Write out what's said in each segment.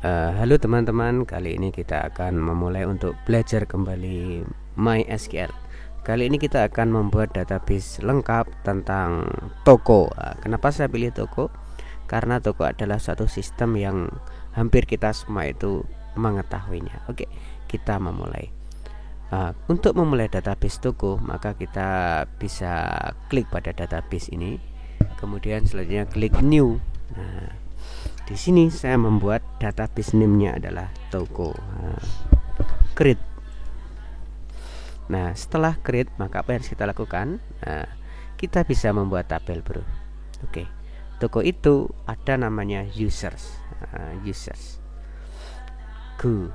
Halo teman-teman, kali ini kita akan memulai untuk belajar kembali MySQL. Kali ini kita akan membuat database lengkap tentang toko. Kenapa saya pilih toko? Karena toko adalah suatu sistem yang hampir kita semua itu mengetahuinya. Oke, kita memulai. Untuk memulai database toko, maka kita bisa klik pada database ini. Kemudian selanjutnya klik new. Nah, di sini saya membuat database name-nya adalah toko. Create. Nah, setelah create, maka apa yang harus kita lakukan? Kita bisa membuat tabel, bro. Oke. Toko itu ada namanya users. Users. Go.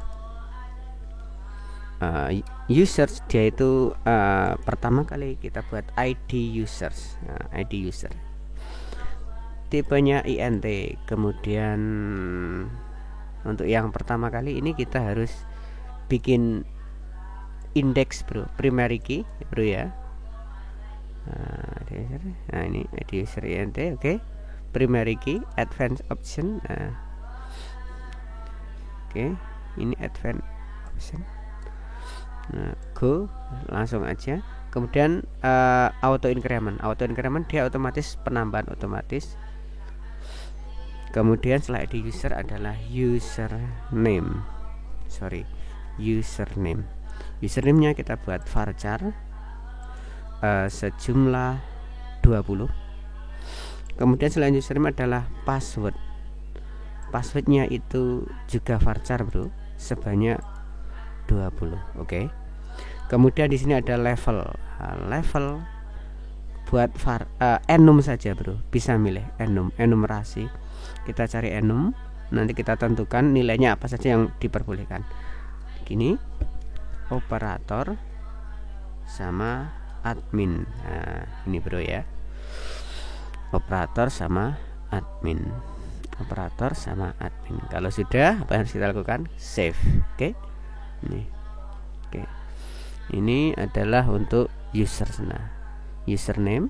Users dia itu pertama kali kita buat ID users. ID user. Tipenya int. Kemudian untuk yang pertama kali ini kita harus bikin indeks, bro, primary key, bro, ya. Nah, ini id user int. Oke. Primary key, advanced option. Oke, ini advanced option. Nah, go, langsung aja. Kemudian auto increment dia otomatis penambahan otomatis. Kemudian setelah ID user adalah username. Username-nya kita buat varchar sejumlah 20. Kemudian selain username adalah password. Passwordnya itu juga varchar, bro, sebanyak 20. Oke. Kemudian di sini ada level. Level buat enum saja, bro. Bisa milih enumerasi. Kita cari enum, nanti kita tentukan nilainya apa saja yang diperbolehkan. Gini, operator sama admin. Nah, ini, bro, ya. Operator sama admin. Kalau sudah, apa yang harus kita lakukan? Save. Oke. Ini. Oke. Ini adalah untuk users. Nah, username,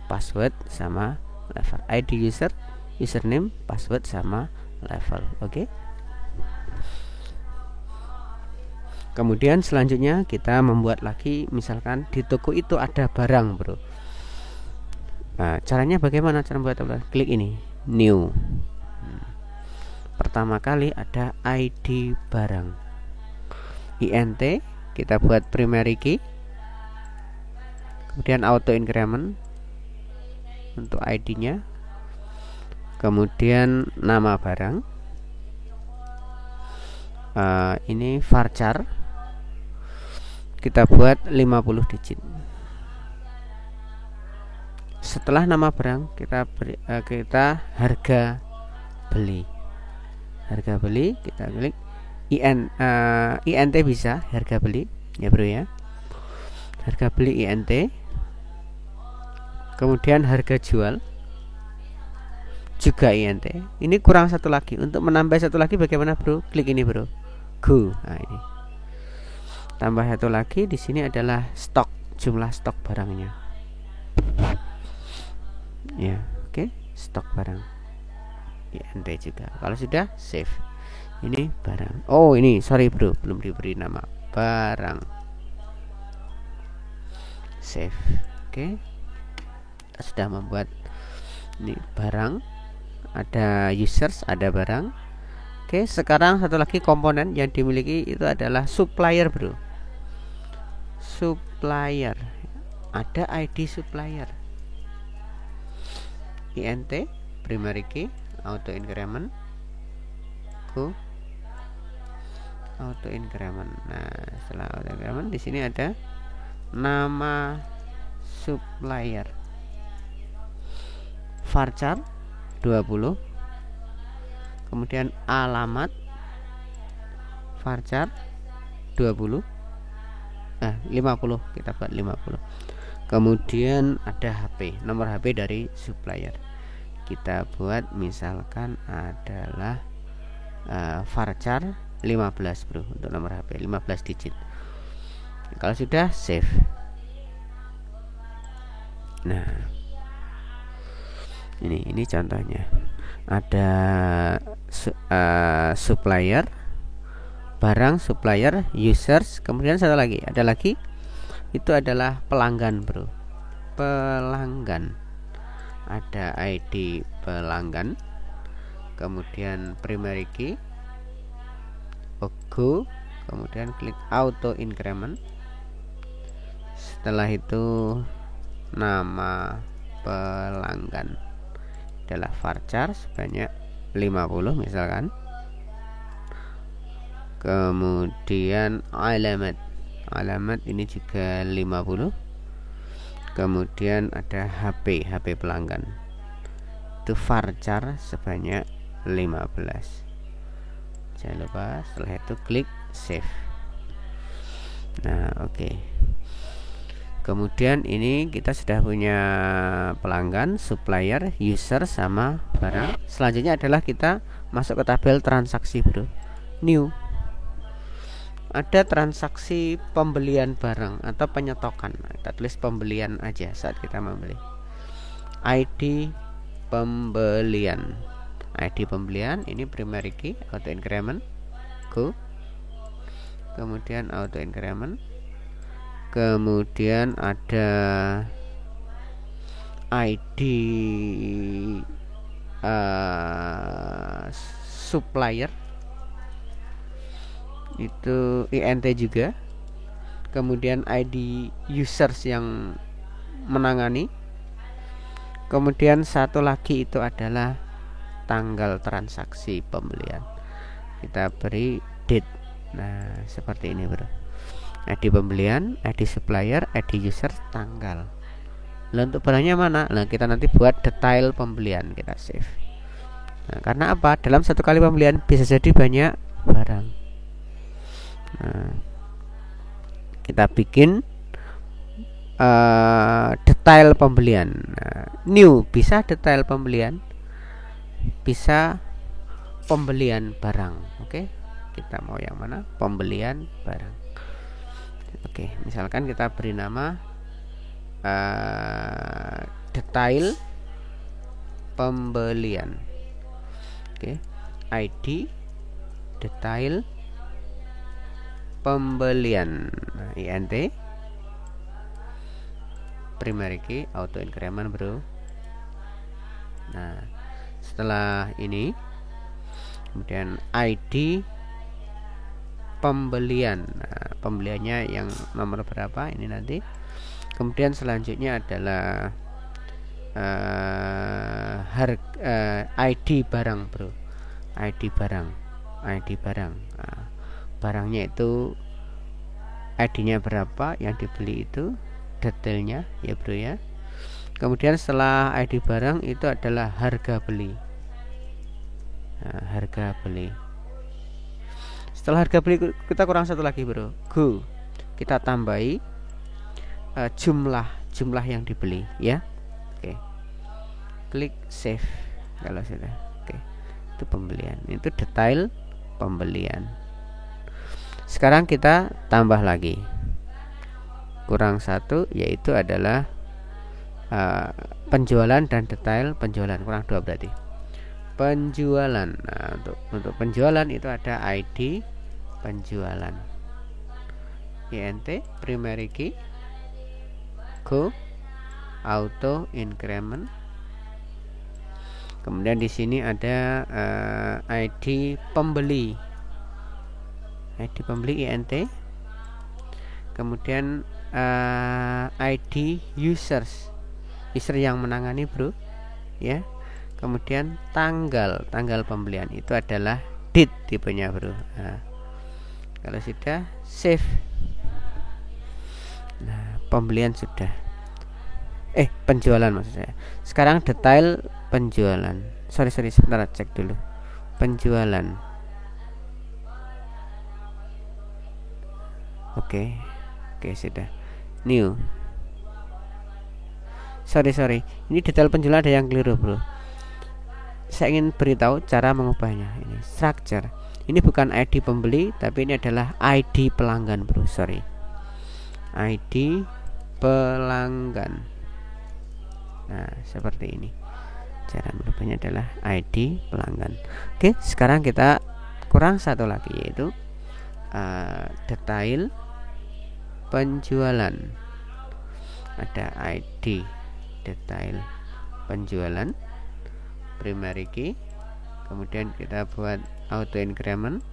password sama level. ID user, username, password sama level. Oke. Kemudian selanjutnya kita membuat lagi, misalkan di toko itu ada barang, bro. Nah, caranya bagaimana cara membuat tabel? Klik ini, new. Pertama kali ada ID barang. int kita buat primary key. Kemudian auto increment untuk ID-nya. Kemudian nama barang. Ini varchar. Kita buat 50 digit. Setelah nama barang kita harga beli. Kita klik int bisa harga beli, ya, bro, ya. Harga beli int. Kemudian harga jual juga int. Ini kurang satu lagi. Untuk menambah satu lagi bagaimana, bro? Klik ini, bro. Go. Nah, ini. Tambah satu lagi, di sini adalah stok, jumlah stok barangnya. Ya, oke. Stok barang int juga. Kalau sudah, save. Ini barang. Oh, ini sorry, bro, belum diberi nama barang. Save. Oke. Kita sudah membuat ini barang, ada users, ada barang. Oke, sekarang satu lagi komponen yang dimiliki itu adalah supplier, bro. Supplier, ada ID supplier. int primary key, auto increment, go, auto increment. Nah, setelah auto increment di sini ada nama supplier, varchar 20. Kemudian alamat varchar 20. 50 kita buat 50. Kemudian ada HP, nomor HP dari supplier. Kita buat misalkan adalah varchar 15, bro, untuk nomor HP 15 digit. Kalau sudah, save. Nah, ini contohnya. Ada supplier, barang, supplier, users, kemudian satu lagi, ada lagi, itu adalah pelanggan bro. Pelanggan, ada ID pelanggan, kemudian primary key, go, kemudian klik auto increment. Setelah itu nama pelanggan adalah varchar sebanyak 50 misalkan. Kemudian alamat ini juga 50. Kemudian ada HP pelanggan, itu varchar sebanyak 15. Jangan lupa setelah itu klik save. Nah oke. Kemudian ini kita sudah punya pelanggan, supplier, user, sama barang. Selanjutnya adalah kita masuk ke tabel transaksi bro. New. Ada transaksi pembelian barang atau penyetokan. Kita tulis pembelian aja saat kita membeli. ID pembelian. ID pembelian ini primary key, auto increment, go. Kemudian auto increment. Kemudian ada ID supplier, itu INT juga. Kemudian ID users yang menangani. Kemudian satu lagi itu adalah tanggal transaksi pembelian, kita beri date. Nah seperti ini bro. ID pembelian, ID supplier, ID user, tanggal. Lalu untuk barangnya mana? Nah kita nanti buat detail pembelian, kita save. Nah, karena apa? Dalam satu kali pembelian bisa jadi banyak barang. Nah, kita bikin detail pembelian. Nah, new bisa detail pembelian, bisa pembelian barang. Oke, kita mau yang mana? Pembelian barang. Oke, misalkan kita beri nama detail pembelian. Oke, ID detail pembelian. Nah, INT primary key, auto increment bro. Nah setelah ini kemudian ID pembelian. Nah, pembeliannya yang nomor berapa ini nanti. Kemudian selanjutnya adalah ID barang bro. ID barang. Nah, barangnya itu ID-nya berapa, yang dibeli itu detailnya ya bro ya. Kemudian setelah ID barang itu adalah harga beli. Nah, harga beli. Setelah harga beli kita kurang satu lagi bro, go. Kita tambahi jumlah yang dibeli ya. Oke, klik save kalau sudah. Oke, itu pembelian, itu detail pembelian. Sekarang kita tambah lagi, kurang satu, yaitu adalah penjualan dan detail penjualan, kurang dua berarti penjualan. Nah untuk penjualan itu ada ID penjualan, INT primary key, go, auto increment. Kemudian di sini ada ID pembeli, INT. Kemudian ID users, user yang menangani bro ya. Kemudian tanggal pembelian itu adalah date tipenya bro. Nah, kalau sudah save. Nah pembelian sudah, penjualan maksud saya. Sekarang detail penjualan. Sorry sebentar, cek dulu penjualan. Oke sudah. New. Sorry, ini detail penjualan ada yang keliru bro. Saya ingin beritahu cara mengubahnya. Ini structure. Ini bukan ID pembeli, tapi ini adalah ID pelanggan bro. Sorry, ID pelanggan. Nah seperti ini. Cara merubahnya adalah ID pelanggan. Oke, sekarang kita kurang satu lagi, yaitu detail penjualan. Ada ID detail penjualan, primary key, kemudian kita buat auto increment,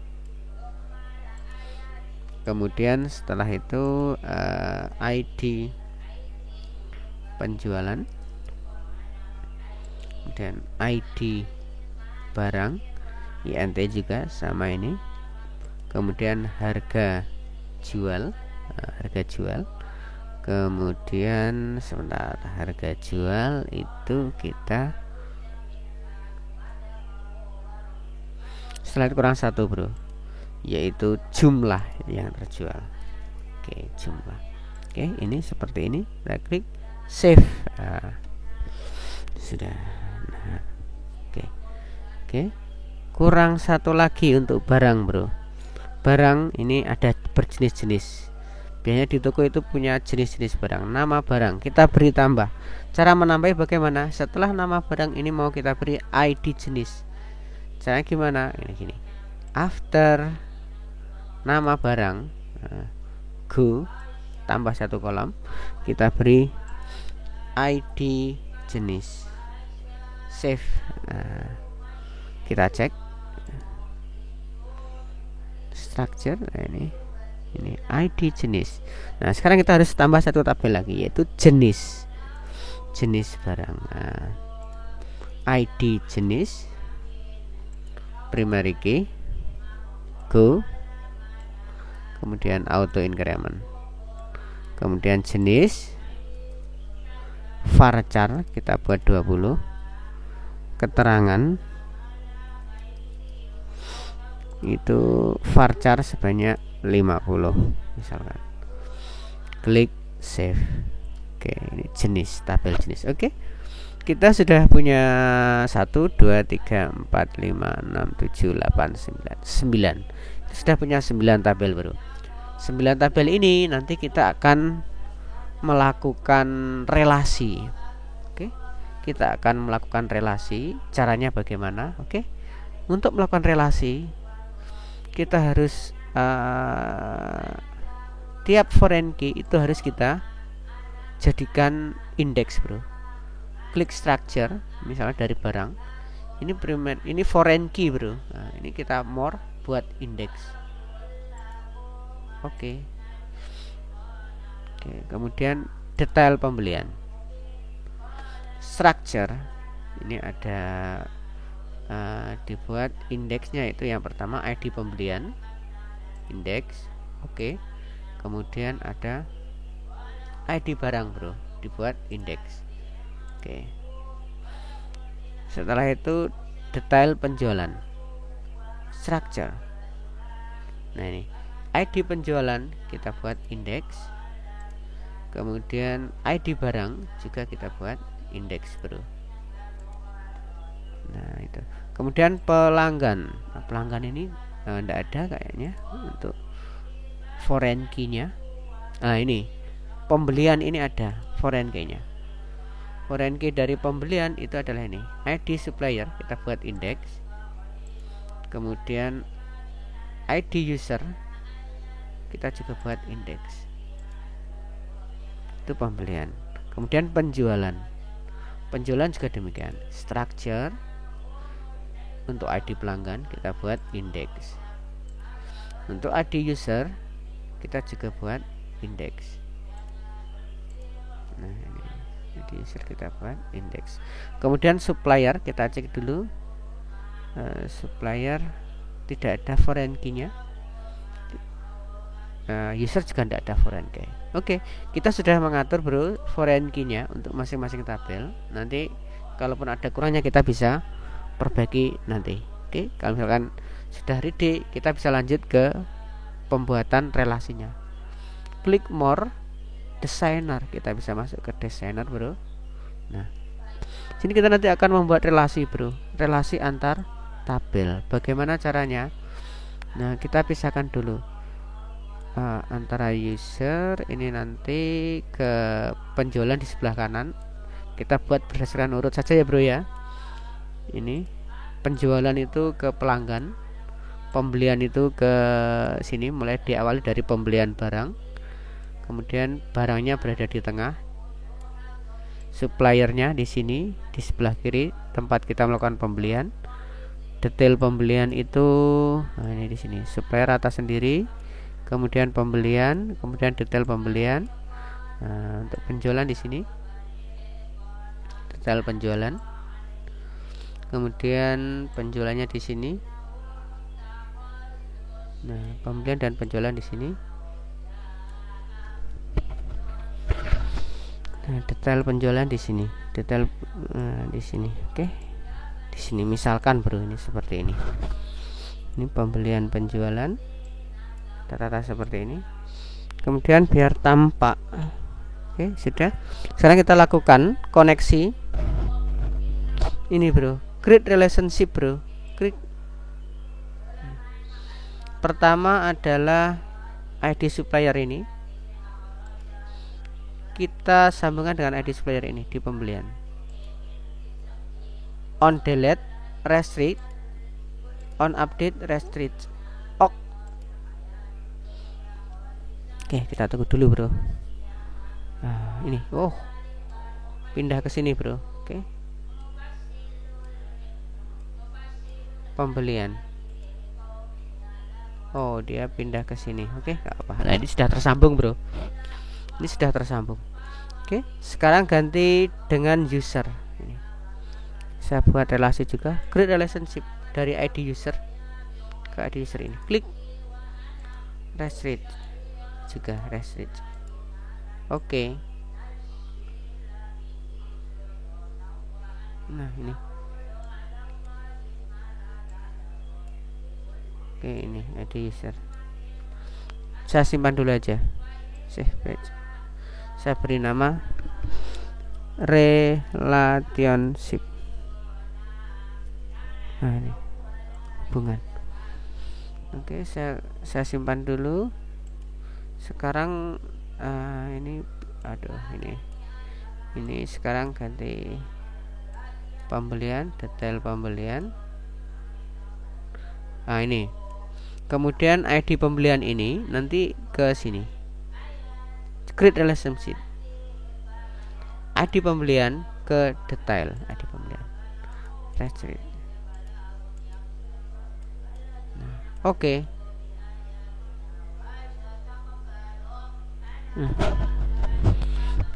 kemudian setelah itu ID penjualan, kemudian ID barang, INT juga sama ini, kemudian harga jual, kemudian sebentar, harga jual itu kita setelah itu kurang satu bro, yaitu jumlah yang terjual. Oke, jumlah. Oke, ini seperti ini, kita klik save. Sudah. Nah, oke, kurang satu lagi untuk barang bro. Barang ini ada berjenis-jenis. Biasanya di toko itu punya jenis-jenis barang. Nama barang kita beri tambah. Cara menambah bagaimana? Setelah nama barang ini mau kita beri ID jenis. Caranya gimana? Ini gini. After nama barang, go tambah satu kolom, kita beri ID jenis. Save. Kita cek structure. Ini ID jenis. Nah, sekarang kita harus tambah satu tabel lagi, yaitu jenis barang. ID jenis, primary key, go, kemudian auto increment, kemudian jenis varchar kita buat 20, keterangan itu varchar sebanyak 50 misalkan, klik save. Oke, ini jenis, tabel jenis. Oke, kita sudah punya 1, 2, 3, 4, 5, 6, 7, 8, 9 sudah punya 9 tabel bro. 9 tabel ini nanti kita akan melakukan relasi. Oke, kita akan melakukan relasi. Caranya bagaimana? Oke, untuk melakukan relasi kita harus tiap foreign key itu harus kita jadikan indeks bro. Klik structure, misalnya dari barang ini primer, ini foreign key bro. Nah, ini kita more buat indeks. Oke, kemudian detail pembelian, structure ini ada dibuat indeksnya, itu yang pertama ID pembelian, indeks. Oke, kemudian ada ID barang bro, dibuat indeks. Oke, setelah itu detail penjualan, structure. Nah, ini ID penjualan kita buat indeks, kemudian ID barang juga kita buat indeks bro. Nah, itu. Kemudian pelanggan. Nah, pelanggan ini tidak ada kayaknya untuk foreign key-nya. Nah, ini pembelian ini ada foreign key-nya. Foreign key dari pembelian itu adalah ini, ID supplier kita buat indeks. Kemudian ID user kita juga buat indeks. Itu pembelian. Kemudian penjualan. Penjualan juga demikian. Structure untuk ID pelanggan kita buat indeks. Untuk ID user kita juga buat indeks. Nah, ini ID user kita buat indeks. Kemudian supplier kita cek dulu. Supplier tidak ada foreign key-nya. User juga tidak ada foreign key. Oke, kita sudah mengatur bro foreign key-nya untuk masing-masing tabel. Nanti kalaupun ada kurangnya kita bisa perbaiki nanti. Oke, kalau misalkan sudah ready, kita bisa lanjut ke pembuatan relasinya. Klik more, designer, kita bisa masuk ke designer bro. Nah, sini kita nanti akan membuat relasi bro, relasi antar tabel. Bagaimana caranya? Nah, kita pisahkan dulu antara user ini nanti ke penjualan di sebelah kanan. Kita buat berdasarkan urut saja ya bro ya. Ini penjualan itu ke pelanggan, pembelian itu ke sini, mulai diawali dari pembelian barang, kemudian barangnya berada di tengah, suppliernya di sini di sebelah kiri tempat kita melakukan pembelian. Detail pembelian itu ini di sini, supplier atas sendiri, kemudian pembelian, kemudian detail pembelian. Untuk penjualan di sini detail penjualan, kemudian penjualannya di sini. Nah, pembelian dan penjualan di sini. Nah, detail penjualan di sini, detail di sini. Oke. Di sini misalkan bro, ini seperti ini. Ini pembelian penjualan, data seperti ini. Kemudian biar tampak. Oke, sudah. Sekarang kita lakukan koneksi. Ini bro, create relationship bro. Klik. Pertama adalah ID supplier ini. Kita sambungkan dengan ID supplier ini di pembelian. On delete, restrict. On update, restrict. Ok. Oke, kita tunggu dulu bro. Nah, ini, pindah ke sini bro. Oke. Pembelian. Oh, dia pindah ke sini. Oke, nggak apa. Nah, ini sudah tersambung bro. Ini sudah tersambung. Oke, sekarang ganti dengan user. Ini. Saya buat relasi juga, create relationship dari ID user ke ID user ini. Klik restrict juga restrict. Oke. Nah, ini. Oke, ini ID user. Saya simpan dulu aja. Save page. Saya beri nama relationship. Nah, ini hubungan. Oke, saya simpan dulu. Sekarang ini ini sekarang ganti pembelian, detail pembelian. Nah, ini. Kemudian ID pembelian ini nanti ke sini. Create relationship. ID pembelian ke detail ID pembelian. Restrict. Oke.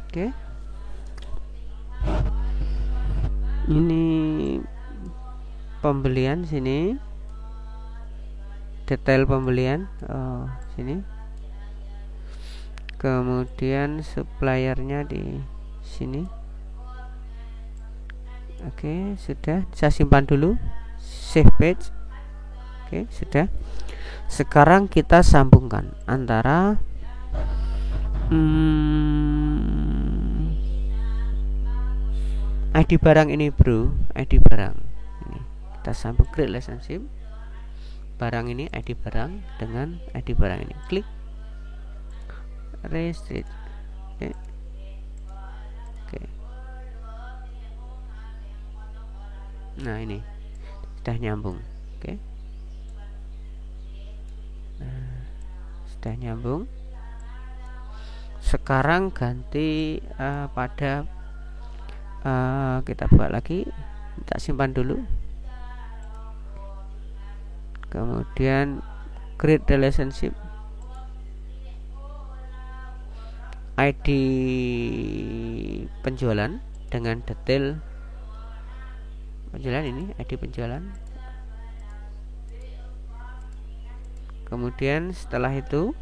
Oke. Ini pembelian sini. Detail pembelian sini. Kemudian suppliernya di sini. Oke, sudah. Saya simpan dulu. Save page. Oke, sudah. Sekarang kita sambungkan antara ID barang ini bro, ID barang ini kita sambung create relationship. Barang ini ID barang dengan ID barang ini. Klik restrict. Oke. Nah, ini sudah nyambung. Oke. Nah, sudah nyambung. Sekarang ganti pada kita buat lagi, kita simpan dulu. Kemudian create relationship. ID penjualan dengan detail penjualan ini, ID penjualan. Kemudian setelah itu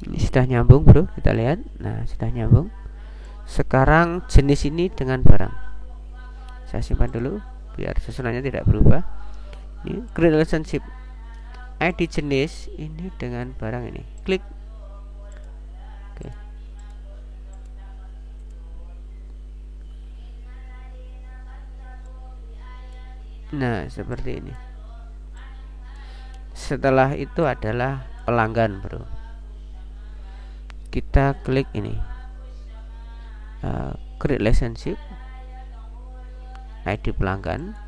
ini sudah nyambung bro, kita lihat. Nah, sudah nyambung. Sekarang jenis ini dengan barang. Saya simpan dulu biar susunannya tidak berubah. Ini create relationship. ID jenis ini dengan barang ini. Klik. Oke. Nah, seperti ini. Setelah itu adalah pelanggan bro. Kita klik ini create relationship. ID pelanggan,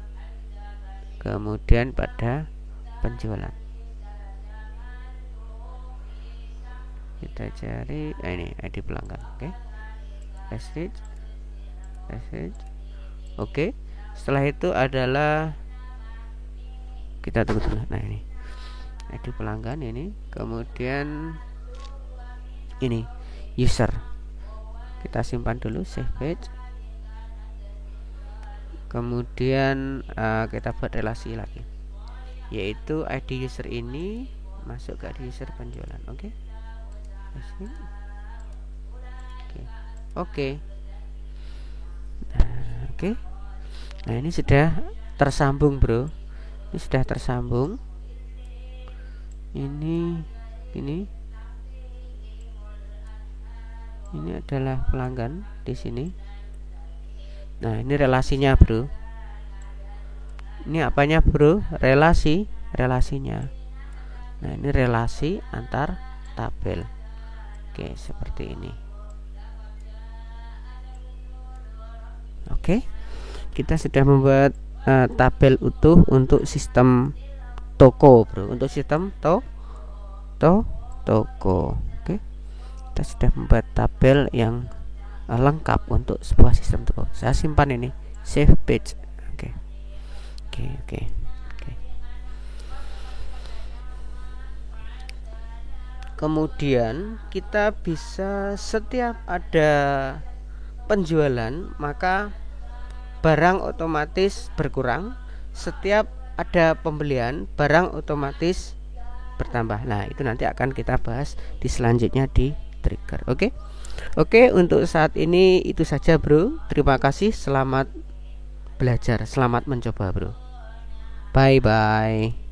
kemudian pada penjualan kita cari ini ID pelanggan. Oke, message. Oke, setelah itu adalah kita tunggu dulu. Nah, ini ID pelanggan ini, kemudian ini user, kita simpan dulu, save page. Kemudian kita buat relasi lagi, yaitu ID user ini masuk ke ID user penjualan. Oke. Oke. Nah, ini sudah tersambung, bro. Ini sudah tersambung. Ini adalah pelanggan di sini. Nah, ini relasinya, bro. Ini apanya, bro? Relasinya. Nah, ini relasi antar tabel. Oke, seperti ini. Oke, kita sudah membuat tabel utuh untuk sistem toko, bro. Untuk sistem toko. Oke, kita sudah membuat tabel yang lengkap untuk sebuah sistem toko. Saya simpan ini, save page. Oke. Kemudian kita bisa, setiap ada penjualan maka barang otomatis berkurang, setiap ada pembelian barang otomatis bertambah. Nah, itu nanti akan kita bahas di selanjutnya di trigger. Oke, untuk saat ini itu saja, bro. Terima kasih, selamat belajar, selamat mencoba, bro. Bye bye.